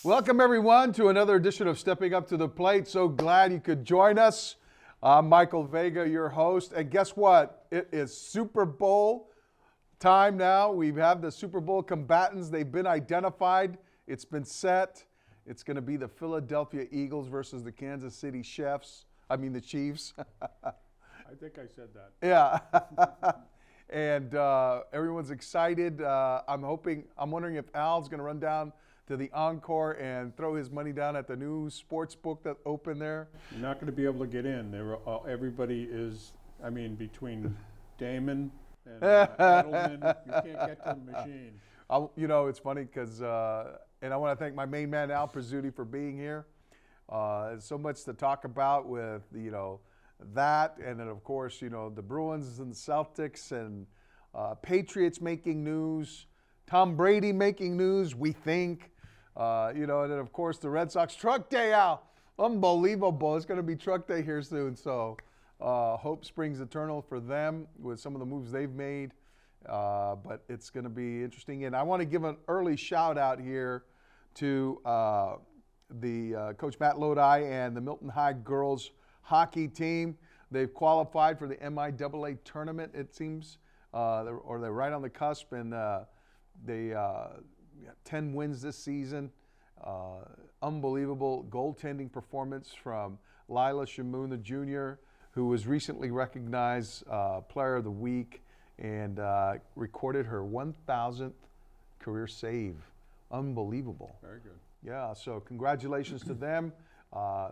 Welcome, everyone, to another edition of Stepping Up to the Plate. So glad you could join us. I'm Michael Vega, your host. And guess what? It is Super Bowl time now. We have the Super Bowl combatants. They've been identified. It's been set. It's going to be the Philadelphia Eagles versus the Kansas City Chiefs. I think I said that. Yeah. And everyone's excited. I'm wondering if Al's going to run down to the Encore and throw his money down at the new sports book that opened there. You're not going to be able to get in. Everybody is, between Damon and Edelman, you can't get to the machine. It's funny because, and I want to thank my main man, Al Prizzuti, for being here. There's so much to talk about with, that, and then, of course, the Bruins and the Celtics and Patriots making news, Tom Brady making news, we think. And then, of course, the Red Sox truck day, Al. Unbelievable. It's going to be truck day here soon. So hope springs eternal for them with some of the moves they've made. But it's going to be interesting. And I want to give an early shout out here to the Coach Matt Lodi and the Milton High girls hockey team. They've qualified for the MIAA tournament, it seems, or they're right on the cusp. And they got 10 wins this season. Unbelievable goaltending performance from Lila Shamoon Jr., who was recently recognized Player of the Week and recorded her 1,000th career save. Unbelievable. Very good. Yeah, so congratulations to them.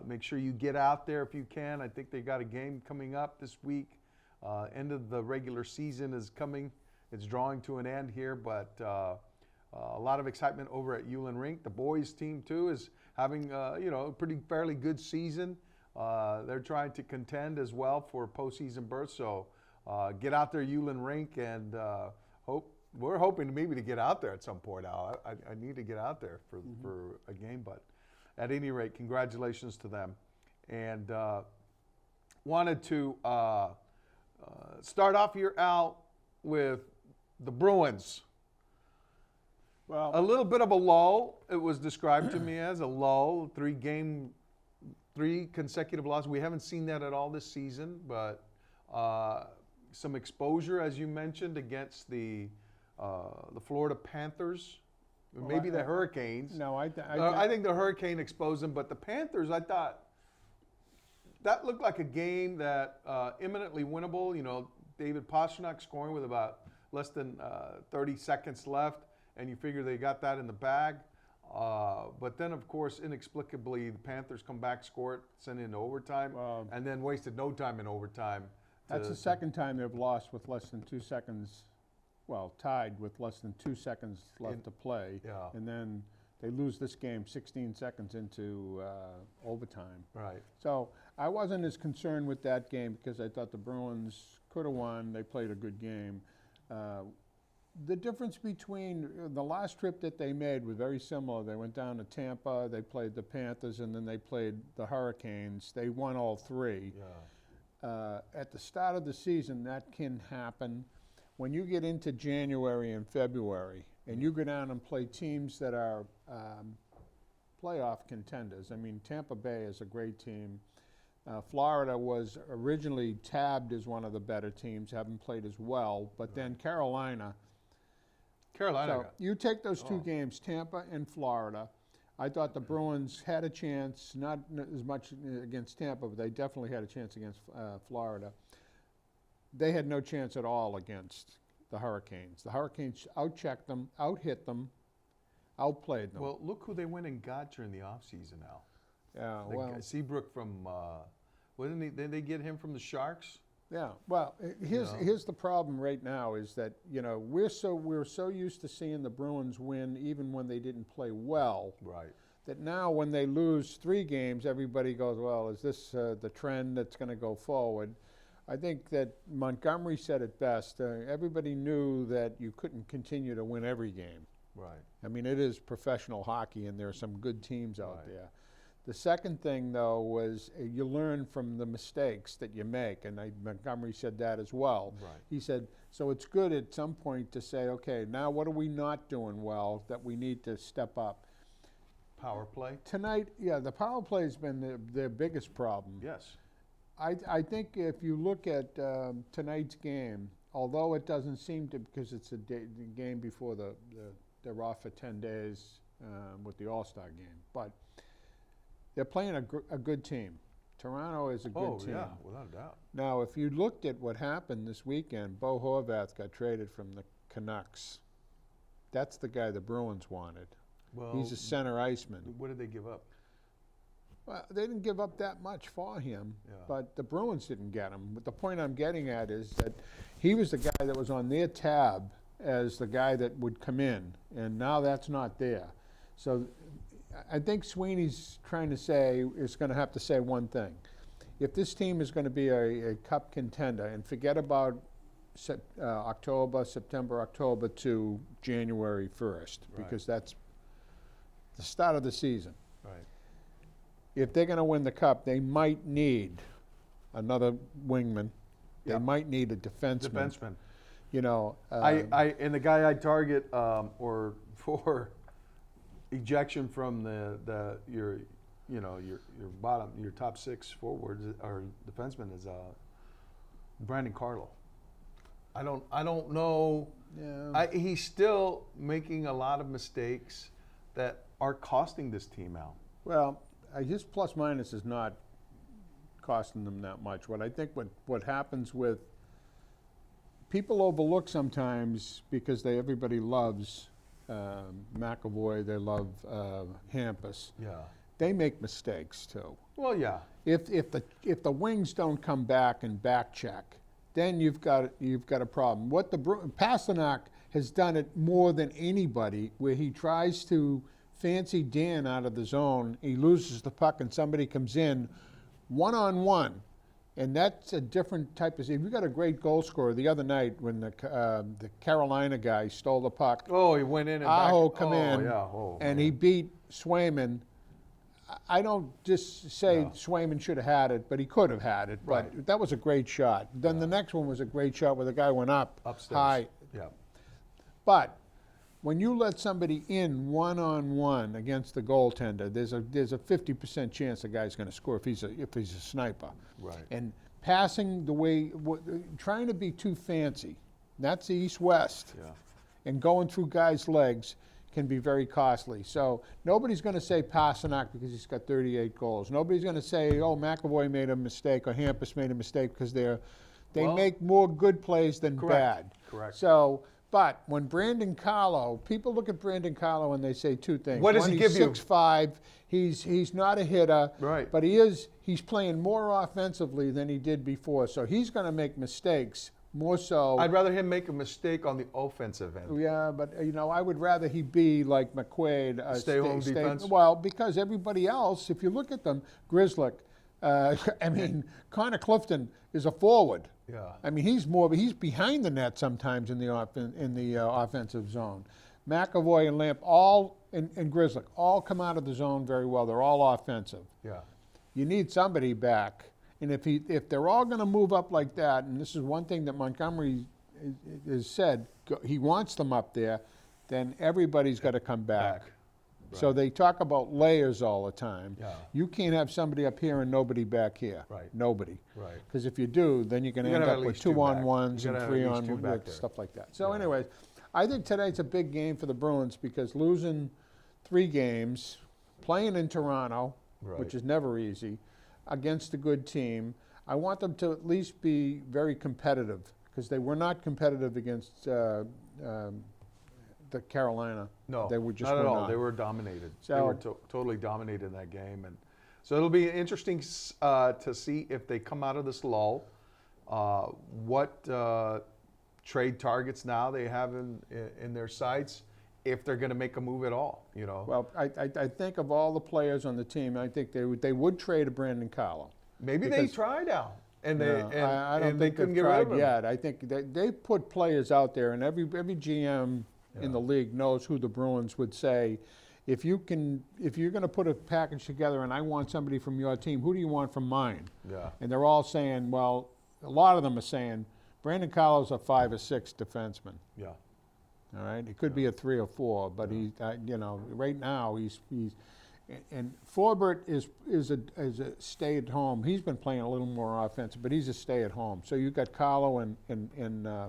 Make sure you get out there if you can. I think they got a game coming up this week. End of the regular season is coming. It's drawing to an end here, but a lot of excitement over at Ulen Rink. The boys team, too, is having, a fairly good season. They're trying to contend as well for postseason berth. So get out there, Ulen Rink, and we're hoping maybe to get out there at some point, Al. I need to get out there for a game, but at any rate, congratulations to them. And wanted to start off here, Al, with the Bruins. Well, A little bit of a lull. It was described to me as a lull. Three consecutive losses. We haven't seen that at all this season, but some exposure, as you mentioned, against the Florida Panthers. Maybe the Hurricanes. No, I think the Hurricane exposed them, but the Panthers, I thought, that looked like a game that imminently winnable. David Pastrnak scoring with about less than 30 seconds left, and you figure they got that in the bag. But then, of course, inexplicably, the Panthers come back, score it, send it into overtime, and then wasted no time in overtime. That's the second time they've lost with less than 2 seconds. Well, tied with less than 2 seconds left to play. Yeah. And then they lose this game 16 seconds into overtime. Right. So I wasn't as concerned with that game because I thought the Bruins could have won. They played a good game. The difference between the last trip that they made was very similar. They went down to Tampa, they played the Panthers, and then they played the Hurricanes. They won all three. Yeah. At the start of the season, that can happen. When you get into January and February, and you go down and play teams that are playoff contenders, Tampa Bay is a great team. Florida was originally tabbed as one of the better teams, haven't played as well, but then Carolina. So you take those two games, Tampa and Florida. I thought the Bruins had a chance, not as much against Tampa, but they definitely had a chance against Florida. They had no chance at all against the Hurricanes. The Hurricanes outchecked them, outhit them, outplayed them. Well, look who they went and got during the offseason now. Yeah, Seabrook from, didn't they get him from the Sharks? Yeah, well, here's the problem right now is that, we're so used to seeing the Bruins win even when they didn't play well. Right. That now when they lose 3 games, everybody goes, well, is this the trend that's going to go forward? I think that Montgomery said it best. Everybody knew that you couldn't continue to win every game. Right. It is professional hockey, and there are some good teams out there. The second thing, though, was you learn from the mistakes that you make, and Montgomery said that as well. Right. He said, so it's good at some point to say, okay, now what are we not doing well that we need to step up? Power play? Tonight, yeah, the power play's been their biggest problem. Yes. I think if you look at tonight's game, although it doesn't seem to, because it's the game before they're off for 10 days with the All-Star game, but they're playing a good team. Toronto is a good team. Oh, yeah, without a doubt. Now, if you looked at what happened this weekend, Bo Horvath got traded from the Canucks. That's the guy the Bruins wanted. Well, He's a center iceman. what did they give up? Well, they didn't give up that much for him, Yeah. but the Bruins didn't get him. But the point I'm getting at is that he was the guy that was on their tab as the guy that would come in, and now that's not there. So I think Sweeney's trying to say, is going to have to say one thing. If this team is going to be a cup contender, and forget about September, October to January 1st, because that's the start of the season. Right. If they're going to win the cup, they might need another wingman. They Yep. might need a defenseman. Defenseman. You know, And the guy I target or for ejection from your bottom, your top 6 forwards or defenseman is Brandon Carlo. I don't know. yeah, He's still making a lot of mistakes that are costing this team out. well, his plus minus is not costing them that much. What I think what happens with people overlook sometimes because everybody loves McAvoy, they love Hampus. Yeah. They make mistakes too. Well, yeah. If the wings don't come back and back check, then you've got a problem. What Pasternak has done it more than anybody, where he tries to fancy Dan out of the zone, he loses the puck and somebody comes in one-on-one, and that's a different type of. We got a great goal scorer the other night when the Carolina guy stole the puck. Oh, he went in and Aho back. come in, Yeah. and he beat Swayman. I don't just say No. Swayman should have had it, but he could have had it. But Right. that was a great shot. Then the next one was a great shot where the guy went up Upstairs. high. Yeah. But when you let somebody in one-on-one against the goaltender, there's a 50% chance the guy's going to score if he's a sniper. Right. And passing the way, trying to be too fancy, that's the East-West, Yeah. and going through guys' legs can be very costly. So nobody's going to say Pasternak because he's got 38 goals. Nobody's going to say, oh, McAvoy made a mistake or Hampus made a mistake because they Well, make more good plays than correct, bad. correct. So, but when Brandon Carlo, people look at Brandon Carlo and they say two things. What does One, he he's give you? 6'5", he's not a hitter, Right. but he's playing more offensively than he did before. So he's going to make mistakes more so. I'd rather him make a mistake on the offensive end. Yeah, but I would rather he be like McQuaid. Stay home defense? Well, because everybody else, if you look at them, Grizzlick, Connor Clifton is a forward. Yeah. I mean, he's behind the net sometimes in the offensive zone. McAvoy and Lamp and Grizzlick all come out of the zone very well. They're all offensive. Yeah. You need somebody back. And if they're all going to move up like that, and this is one thing that Montgomery has said, he wants them up there, then everybody's got to come back. So Right. they talk about layers all the time. Yeah. You can't have somebody up here and nobody back here. Right. Nobody. Right. Because if you do, then you're going to You end gotta up have at with least two back. 2-on-1s You and gotta have at least two 3-on-1, back there. stuff like that. So Yeah. anyways, I think tonight's a big game for the Bruins because losing 3 games, playing in Toronto, Right. which is never easy, against a good team, I want them to at least be very competitive because they were not competitive against the Carolina. No, they were just not at all. not. They were dominated. So- They were totally dominated in that game, and so it'll be interesting to see if they come out of this lull. What trade targets now they have in their sights, if they're going to make a move at all. Well, I think of all the players on the team, I think they would trade a Brandon Carlo. Maybe they because- tried out, and No, I don't they think couldn't they've get rid tried of him. yet. I think they put players out there, and every GM in the league knows who the Bruins would say, if you're going to put a package together, and I want somebody from your team, who do you want from mine? Yeah. And they're all saying, well, a lot of them are saying, Brandon Carlo's a 5 or 6 defenseman. Yeah. All right, it could be a 3 or 4, but right now he's And Forbert is a stay-at-home. He's been playing a little more offensive, but he's a stay-at-home. So you've got Carlo and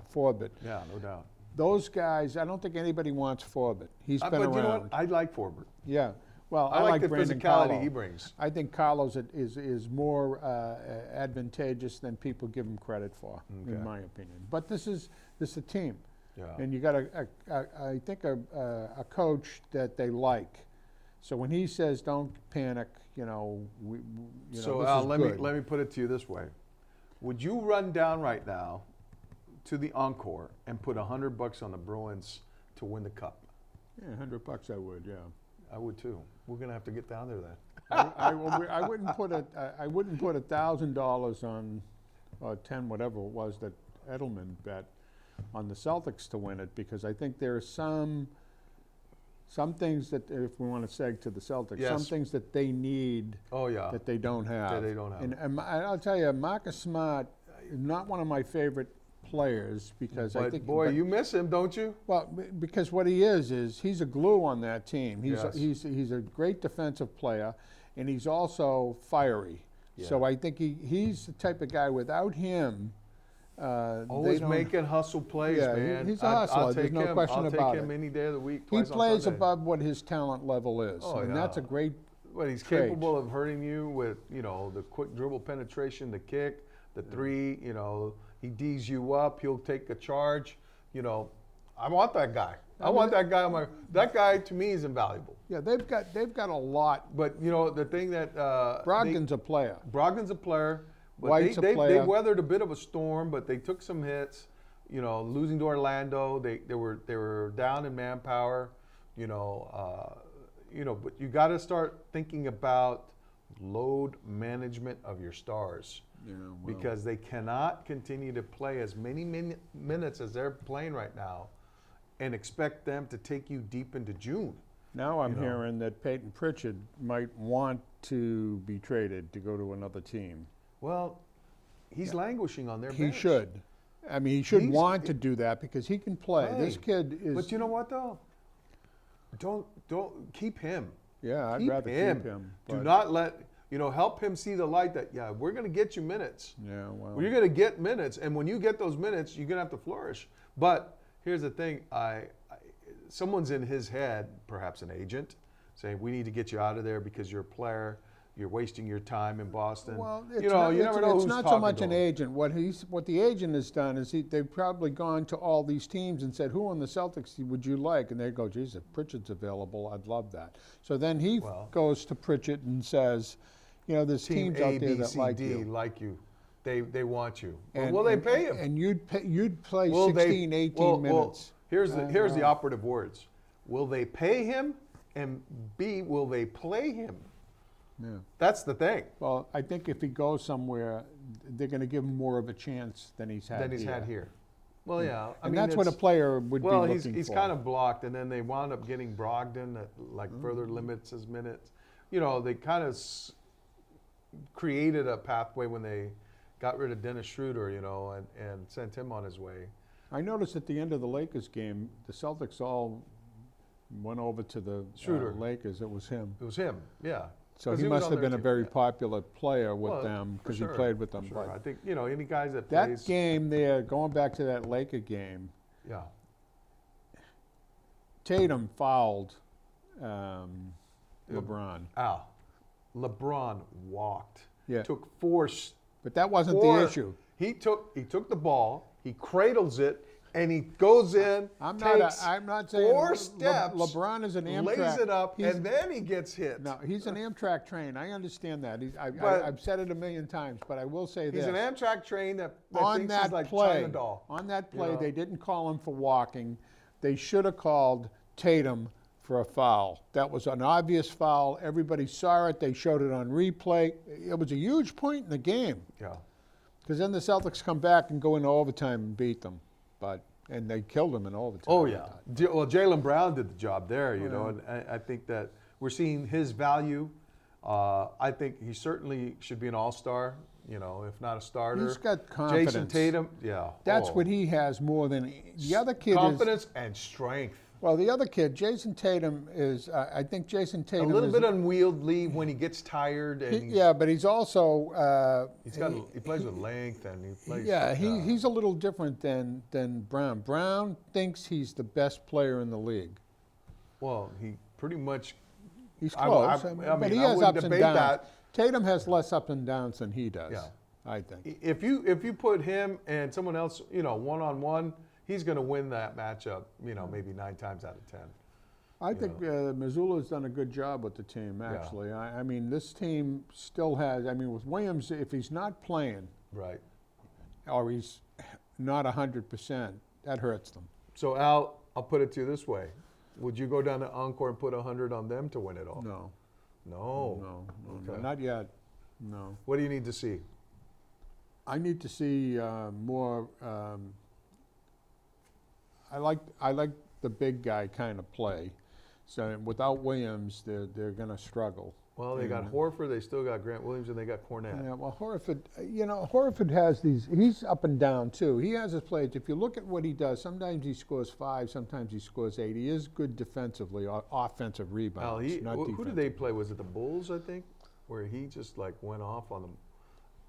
Forbert. Yeah, no doubt. Those guys, I don't think anybody wants Forbert. He's been But around. you know what? I like Forbert. Yeah. Well, I like the Brandon physicality Carlo. he brings. I think Carlos is more advantageous than people give him credit for, Okay. in my opinion. But this is a team, Yeah. and you got I think a coach that they like. So when he says don't panic, So this Al, is let good. me put it to you this way: would you run down right now to the Encore and put $100 on the Bruins to win the Cup? Yeah, $100 I would. Yeah. I would too. We're gonna have to get down there then. I wouldn't put $1,000 on, or 10, whatever it was that Edelman bet on the Celtics to win it, because I think there are some things that, if we want to seg to the Celtics, some Yes. things that they need Oh yeah. that they don't have. That they don't have. And I'll tell you, Marcus Smart is not one of my favorite players, because I But think, boy, you miss him, don't you? well, because what he is he's a glue on that team. Yes. He's a great defensive player, and he's also fiery. Yeah. So I think he's the type of guy. Without him, Always they don't, making hustle plays, Yeah, man. he's a hustler. I'll There's take no him. question I'll about take him it. any day of the week. He Twice on plays Sunday. above what his talent level is, Oh, and yeah. that's a great. But he's trait. capable of hurting you with, the quick dribble penetration, the kick, the three. He D's you up. He'll take a charge. I want that guy. I want that guy on my. That guy to me is invaluable. Yeah, they've got a lot. But the thing that Brogdon's a player. Brogdon's a player. But White's a they player. weathered a bit of a storm, but they took some hits. Losing to Orlando, they were down in manpower. But you got to start thinking about load management of your stars. Yeah, well, Because they cannot continue to play as many minutes as they're playing right now and expect them to take you deep into June. now I'm you know. hearing that Peyton Pritchard might want to be traded to go to another team. Well, he's languishing on their He bench. should. I mean, he should He's- want to do that because he can play. This Play. kid is. But you know what, though? Don't keep him. Yeah, I'd keep rather him. keep him. Do but- not let, help him see the light that, we're going to get you minutes. Yeah, well. You're going to get minutes. And when you get those minutes, you're going to have to flourish. But here's the thing. Someone's in his head, perhaps an agent, saying, we need to get you out of there because you're a player. You're wasting your time in Boston. Well, you never know who's it's not so talking much to an him. agent. What the agent has done is they've probably gone to all these teams and said, "Who on the Celtics would you like?" And they go, "Geez, if Pritchard's available, I'd love that." So then he Well- goes to Pritchard and says, "There's Team teams A, out there B, that C, like D you." like you. They want you. And, Will they and- pay him? And you'd play Will 16, they, 18 well, minutes. here's the Wow. operative words. Will they pay him? And B, will they play him? Yeah. That's the thing. Well, I think if he goes somewhere, they're going to give him more of a chance than he's had Than he's had here. Well, yeah. I And mean, that's what a it's- player would Well, be looking he's for. kind of blocked, and then they wound up getting Brogdon that further limits his minutes. They kind of created a pathway when they got rid of Dennis Schroeder, and sent him on his way. I noticed at the end of the Lakers game, the Celtics all went over to the Schroeder. Lakers. It was him. It was him, yeah. So 'Cause he was must on have their been a team, very yeah. popular player with Well, them for because sure, he played with them. for sure. But I think, any guys that that plays. game there, going back to that Laker game, Yeah. Tatum fouled LeBron. Al, LeBron walked. Yeah. Took force. But that wasn't Four- the issue. He took the ball, he cradles it, and he goes in, I'm takes not saying 4 steps, LeBron is an Amtrak. lays it up, He's- and then he gets hit. No, he's an Amtrak train. I understand that. But- I've said it a million times, but I will say He's this. an Amtrak train that On thinks that he's like play, China doll. on that you play, know? they didn't call him for walking. They should have called Tatum for a foul. That was an obvious foul. Everybody saw it. They showed it on replay. It was a huge point in the game Yeah. because then the Celtics come back and go into overtime and beat them. And they killed them in overtime. Oh, I yeah. thought. Well, Jaylen Brown did the job there, and I think that we're seeing his value. I think he certainly should be an all-star, if not a starter. He's got confidence. Jason Tatum, yeah. That's oh. what he has more than the other kid. Confidence and strength. Well, the other kid, Jason Tatum, is, I think Jason A Tatum little is, bit unwieldy when he gets tired, and yeah, but he's also, he plays with length, and he plays. yeah, he's a little different than Brown. Brown thinks he's the best player in the league. Well, he pretty much. He's I close, mean, but he I has wouldn't ups and debate downs. that. Tatum has less up and downs than he does, Yeah. I think. If you put him and someone else, one-on-one, he's going to win that matchup. Maybe 9 times out of 10. I think Missoula's done a good job with the team, actually. I mean, this team still has, with Williams, if he's not playing Right. or he's not 100%, that hurts them. So Al, I'll put it to you this way: would you go down to Encore and put 100 on them to win it all? No. No. No, Okay. not yet. No. What do you need to see? I need to see more. I like the big guy kind of play. So without Williams, they're going to struggle. Well, they got Horford, they still got Grant Williams, and they got Cornette. Yeah, well, Horford, Horford has these. He's up and down too. He has his plays. If you look at what he does, sometimes he scores 5, sometimes he scores 8. He is good defensively, offensive rebounds. Al, not who did they play? Was it the Bulls? I think, where he just went off on them.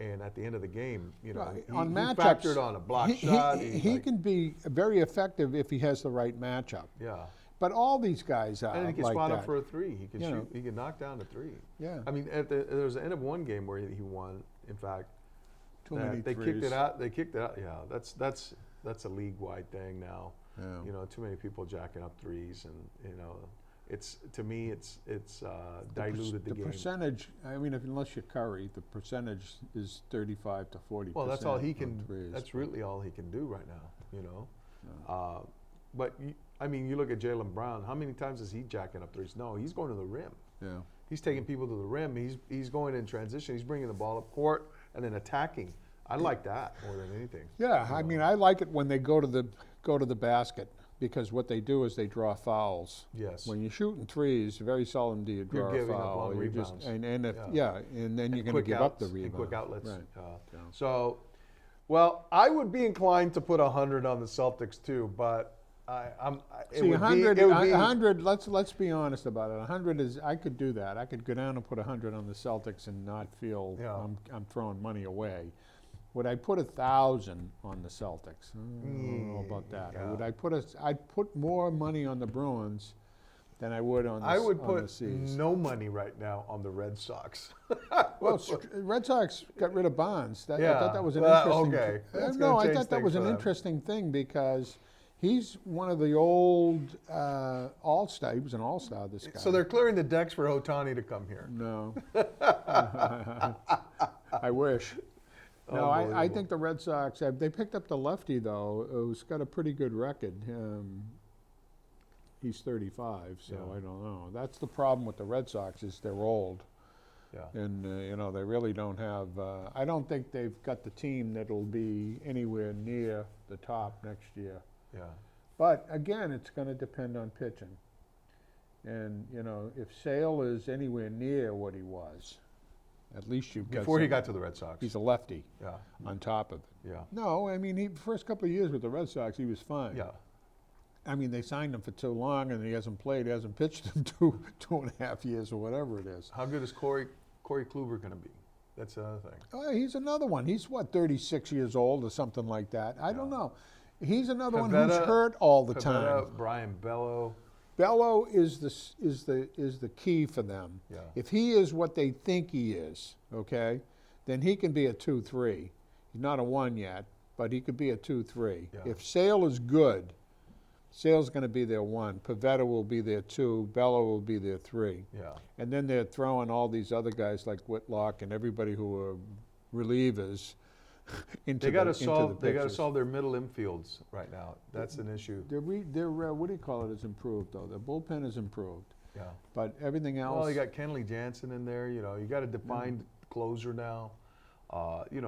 And at the end of the game, Right. he matchups, factored on a block shot. He can be very effective if he has the right matchup. Yeah. But all these guys are And he can like spot that. up for a 3. He can You shoot. know. He can knock down a 3. Yeah. I mean, there was the end of one game where he won. In fact, Too many they threes. kicked it out. They kicked it out. Yeah, that's a league-wide thing now. Yeah. Too many people jacking up threes, and it's to me it's diluted the game. The percentage. Unless you're Curry, the percentage is 35 to 40%. Well, that's all he on can. threes. That's really all he can do right now. But you look at Jaylen Brown. How many times is he jacking up threes? No, he's going to the rim. Yeah. He's taking people to the rim. He's going in transition. He's bringing the ball up court and then attacking. I like that more than anything. Yeah, I like it when they go to the basket, because what they do is they draw fouls. Yes. When you're shooting threes, very seldom do you draw You're giving a up foul. on You just rebounds. and if Yeah. and then you're going to quick give up the outs rebound. and quick outlets. Right. Yeah. So, well, I would be inclined to put 100 on the Celtics too, but it See, would 100, be, it would be 100. Let's be honest about it. 100 is. I could do that. I could go down and put 100 on the Celtics and not feel Yeah. I'm throwing money away. Would I put 1,000 on the Celtics? I don't know about that. Yeah. Would I I'd put more money on the Bruins than I would on the I would on put the Seas. no money right now on the Red Sox. Well, Red Sox got rid of Bonds. I Yeah. thought that was an Well, interesting. okay. That's No, gonna I change thought that things was for an them. interesting thing because he's one of the old all-star. He was an all-star. This guy. So they're clearing the decks for Otani to come here. No. I wish. No, I Unbelievable. think the Red Sox, they picked up the lefty, though, who's got a pretty good record. He's 35, so Yeah. I don't know. That's the problem with the Red Sox is they're old. Yeah. And, they really don't have, I don't think they've got the team that'll be anywhere near the top next year. Yeah. But again, it's going to depend on pitching. And, if Sale is anywhere near what he was, at least you've got Before he some- got to the Red Sox. he's a lefty Yeah. on top of it. Yeah. No, he first couple of years with the Red Sox, he was fine. Yeah. They signed him for too long, and he hasn't played, he hasn't pitched in two and a half years or whatever it is. How good is Corey Kluber going to be? That's another thing. Oh, he's another one. He's 36 years old or something like that. I don't know. He's another one who's hurt all the time. Pivetta, Brian Bello. Bello is the key for them. Yeah. If he is what they think he is, okay, then he can be a 2-3. He's not a 1 yet, but he could be a 2-3. Yeah. If Sale is good, Sale's going to be their 1. Pivetta will be their 2. Bello will be their 3. Yeah. And then they're throwing all these other guys like Whitlock and everybody who are relievers into They got to into solve. the They got to pictures. solve their middle infields right now. That's an issue. Their what do you call it, is improved, though. Their bullpen is improved. Yeah. But everything else. Well, you got Kenley Jansen in there. You got a defined closer now.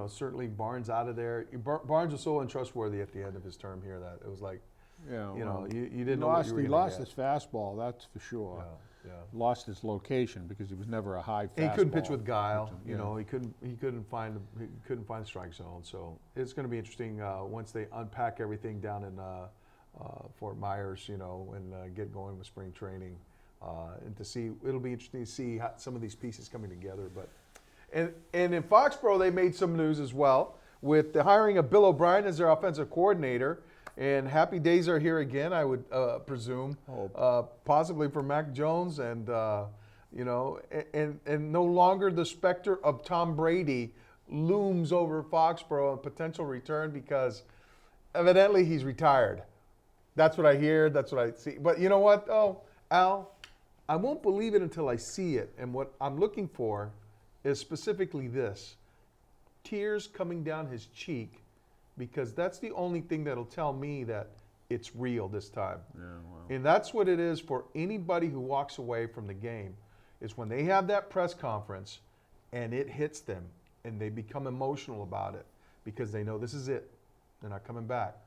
Certainly Barnes out of there. Barnes was so untrustworthy at the end of his term here that it was like, Yeah, you didn't know what you were he gonna lost get. his fastball, that's for sure. Yeah. Lost his location because he was never a high fastball. He couldn't pitch with guile. pitcher, He couldn't find the strike zone. So it's going to be interesting once they unpack everything down in Fort Myers, and get going with spring training. And to see, it'll be interesting to see how some of these pieces coming together. But and in Foxborough, they made some news as well with the hiring of Bill O'Brien as their offensive coordinator. And happy days are here again, I would presume, possibly for Mac Jones, and and no longer the specter of Tom Brady looms over Foxborough and potential return, because evidently he's retired. That's what I hear. That's what I see. But you know what, though, Al? I won't believe it until I see it. And what I'm looking for is specifically this: tears coming down his cheek, because that's the only thing that'll tell me that it's real this time. Yeah, well. And that's what it is for anybody who walks away from the game, is when they have that press conference and it hits them and they become emotional about it, because they know this is it. They're not coming back,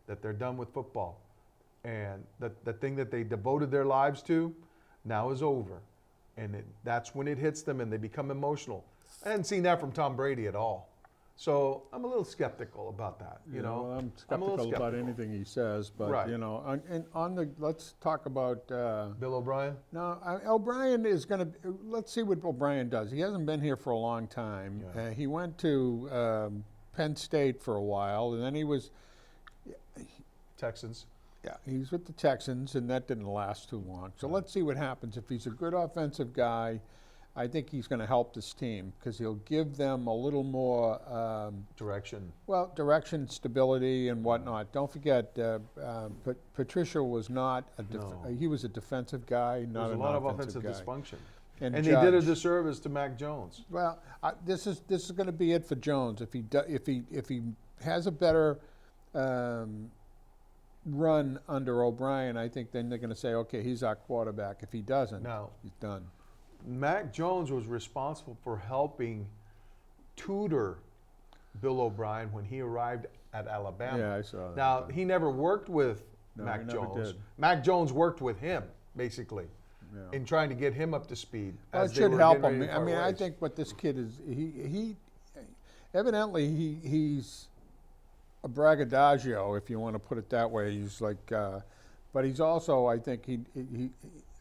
that they're done with football. And the thing that they devoted their lives to now is over. And that's when it hits them and they become emotional. I hadn't seen that from Tom Brady at all. So I'm a little skeptical about that. Well, I'm I'm a little skeptical about skeptical. anything he says, but Right. let's talk about. Bill O'Brien? No, O'Brien is going to. Let's see what O'Brien does. He hasn't been here for a long time. Yeah. He went to Penn State for a while, and then he was. Texans. Yeah, he's with the Texans, and that didn't last too long. So let's see what happens. If he's a good offensive guy, I think he's going to help this team, because he'll give them a little more Direction. direction, stability, and whatnot. Don't forget, Patricia was not No. he was a defensive guy, not There's a an lot of offensive offensive guy. dysfunction. And And they did a Judge. disservice to Mac Jones. Well, this is going to be it for Jones. If he has a better run under O'Brien, I think then they're going to say, okay, he's our quarterback. If he doesn't, Now, he's done. Mac Jones was responsible for helping tutor Bill O'Brien when he arrived at Alabama. Yeah, I saw that. Now, he never worked with No, Mac he never Jones. did. Mac Jones worked with him, basically, Yeah. in trying to get him up to speed. Well, as it they should were help getting him. ready to I part mean, I ways. think what this kid is, he evidently he's a braggadocio, if you want to put it that way. He's like, but he's also, I think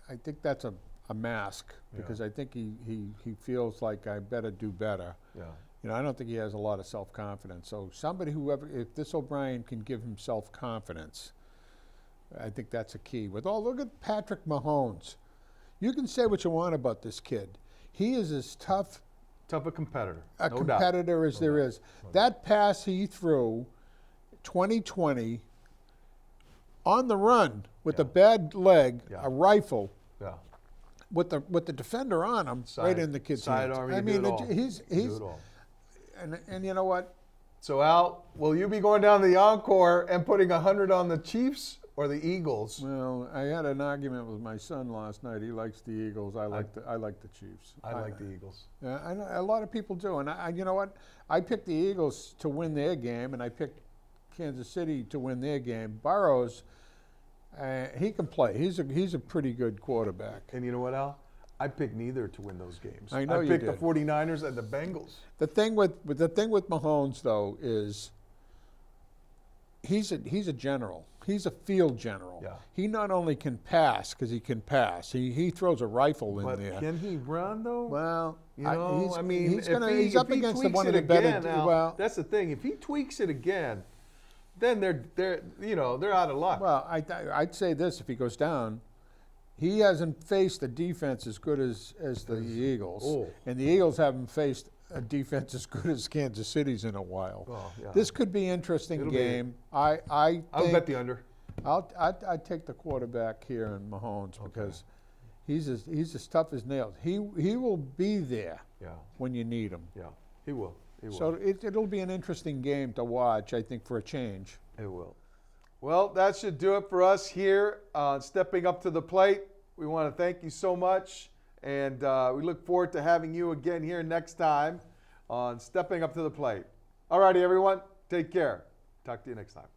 I think that's a mask, because I think he feels like I better do better. Yeah. I don't think he has a lot of self-confidence. So somebody if this O'Brien can give him self-confidence, I think that's a key. Look at Patrick Mahomes. You can say what you want about this kid. He is as tough Tough a competitor. a no competitor as there is. That pass he threw, 2020, on the run with a bad leg, Yeah. a rifle, Yeah. with the defender on him, right in the kid's side hands. arm, I you do mean, it all. he's You do it all. and you know what? So, Al, will you be going down to the Encore and putting 100 on the Chiefs or the Eagles? Well, I had an argument with my son last night. He likes the Eagles. I like the Chiefs. I like the Eagles. Yeah, I know a lot of people do, and you know what? I picked the Eagles to win their game, and I picked Kansas City to win their game. Burrows, he can play. He's a pretty good quarterback. And you know what, Al? I picked neither to win those games. I know I you picked did. the 49ers and the Bengals. The thing with Mahomes though is he's a general. He's a field general. Yeah. He not only can pass, because he can pass. He throws a rifle in But there. can he run, though? Well, You know, he's if up he against tweaks one of it the better. again, Al, Well, that's the thing. If he tweaks it again, then they're out of luck. well, I'd say this: if he goes down, he hasn't faced a defense as good as the Eagles, Oh. and the Eagles haven't faced a defense as good as Kansas City's in a while. Oh, yeah. This could be an interesting It'll be. game. I would think bet the under. I'd take the quarterback here in Mahomes, because he's as tough as nails. He will be there Yeah, when you need him. yeah, he will. He will. So it'll be an interesting game to watch, I think, for a change. It will. Well, that should do it for us here on Stepping Up to the Plate. We want to thank you so much, and we look forward to having you again here next time on Stepping Up to the Plate. All righty, everyone. Take care. Talk to you next time.